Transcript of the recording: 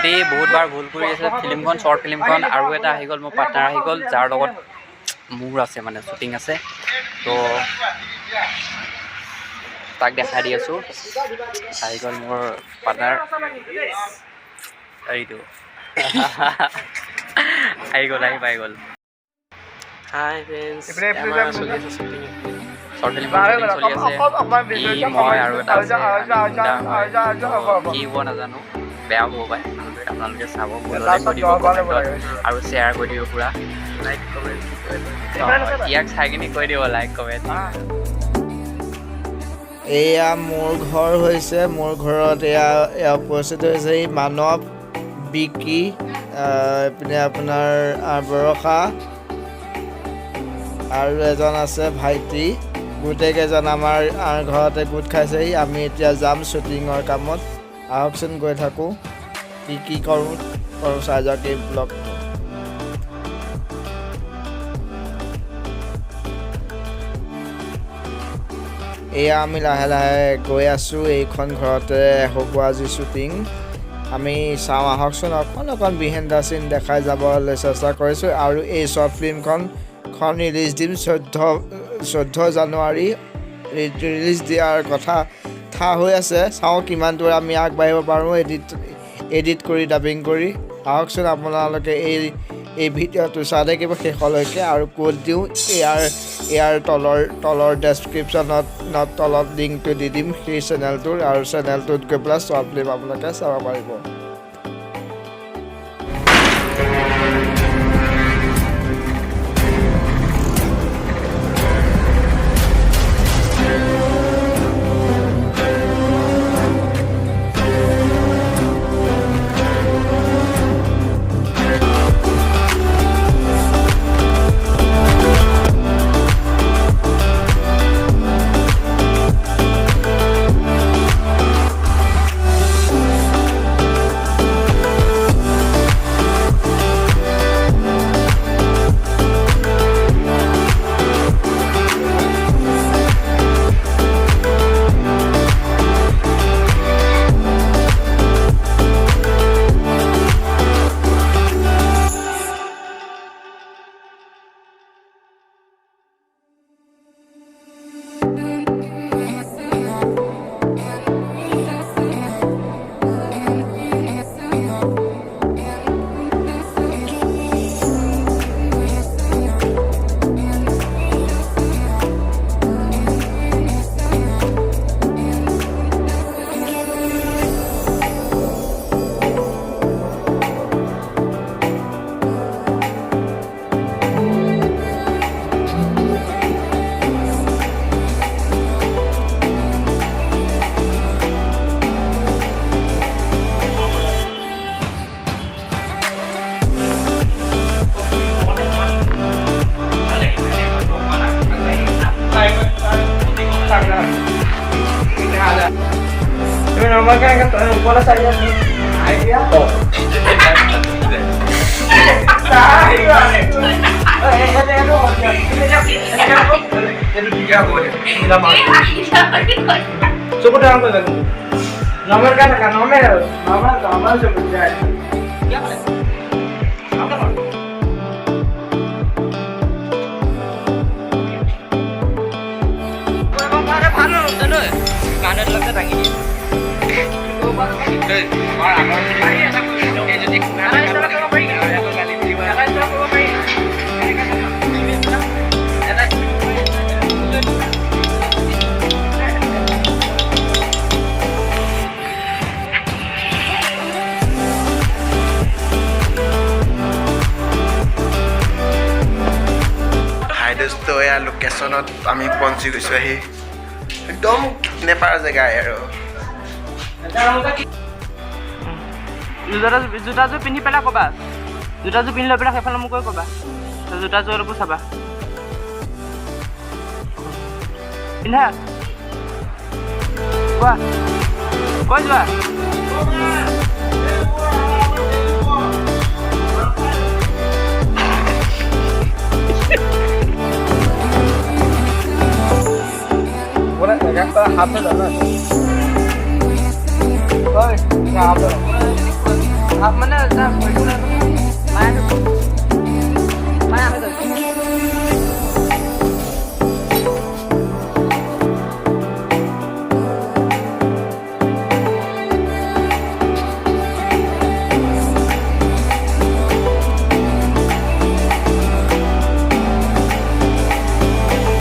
সিহঁতি বহুতবাৰ ভুল কৰি আছে ফিল্মখন শ্বৰ্ট ফিল্মখন আৰু এটা আহি গ'ল মোৰ পাৰ্টনাৰ আহি গ'ল যাৰ লগত মোৰ আছে মানে শ্বুটিং আছে তো তাক দেখাই দি আছোঁ আহি গ'ল মোৰ পাৰ্টনাৰ এইটো আহি গ'ল আহি পাই গ'ল হাই ফ্ৰেণ্ডছ আমাৰ চলি আছে শ্বুটিং শ্বৰ্ট ফিল্মখন চলি আছে ই মই আৰু এটা আছে কি হ'ব নাজানো বেয়া হ'ব পাৰে আপোনালোকে চাব লাইক কৰি দিব আৰু শ্বেয়াৰ কৰি দিব পুৰা লাইক কমেণ্ট ইয়াক চাই কিনি কৈ দিব লাইক কমেণ্ট এয়া মোৰ ঘৰ হৈছে মোৰ ঘৰত এয়া উপস্থিত হৈছে এই মানৱ বিকি এইপিনে আপোনাৰ বৰষা আৰু এজন আছে ভাইটি গোটেইকেইজন আমাৰ ঘৰতে গোট খাইছেহি আমি এতিয়া যাম শ্বুটিঙৰ কামত আহকচোন গৈ থাকোঁ কি কৰোঁ চাই যাওক এই ব্লগটো এয়া আমি লাহে লাহে গৈ আছোঁ এইখন ঘৰতে হ'ব আজি শ্বুটিং আমি চাওঁ আহকচোন অকণ বিহাইণ্ড দ্য চিন দেখাই যাবলৈ চেষ্টা কৰিছোঁ আৰু এই শ্বৰ্ট ফিল্মখন ৰিলিজ দিম 14 জানুৱাৰী ৰিলিজ দিয়াৰ কথা হৈ আছে চাওঁ কিমান দূৰ আমি আগবাঢ়িব পাৰোঁ এডিট কৰি ডাবিং কৰি আহকচোন আপোনালোকে এই ভিডিঅ'টো চাই থাকিব শেষলৈকে আৰু ক'ত দিওঁ ইয়াৰ তলৰ ডেছক্ৰিপশ্যনত তলত লিংকটো দি দিম সেই চেনেলটোৰ আৰু চেনেলটোত গৈ পেলাই শ্বৰ্ট ফিল্ম আপোনালোকে চাব পাৰিব bola saía así. Ahí ya. Cukup dalam kan? Nomor kan nomor sebenarnya. Ya boleh. Apa kan? Kau mana mana dulu? Mana dulu kita tangi. তো এয়া লোকেশ্যনত আমি পঞ্চি গৈছোঁ আহি একদম নেপাৰ জেগা আৰু জোতাযোৰ পিন্ধি পেলাই ক'বা জোতাযোৰ পিন্ধি লৈ পেলাই সেইফালে মোক কৈ ক'বা জোতাযোৰ অলপো চাবা পিন্ধা কোৱা কৈ যোৱা Hape dah lah. Oi, hape.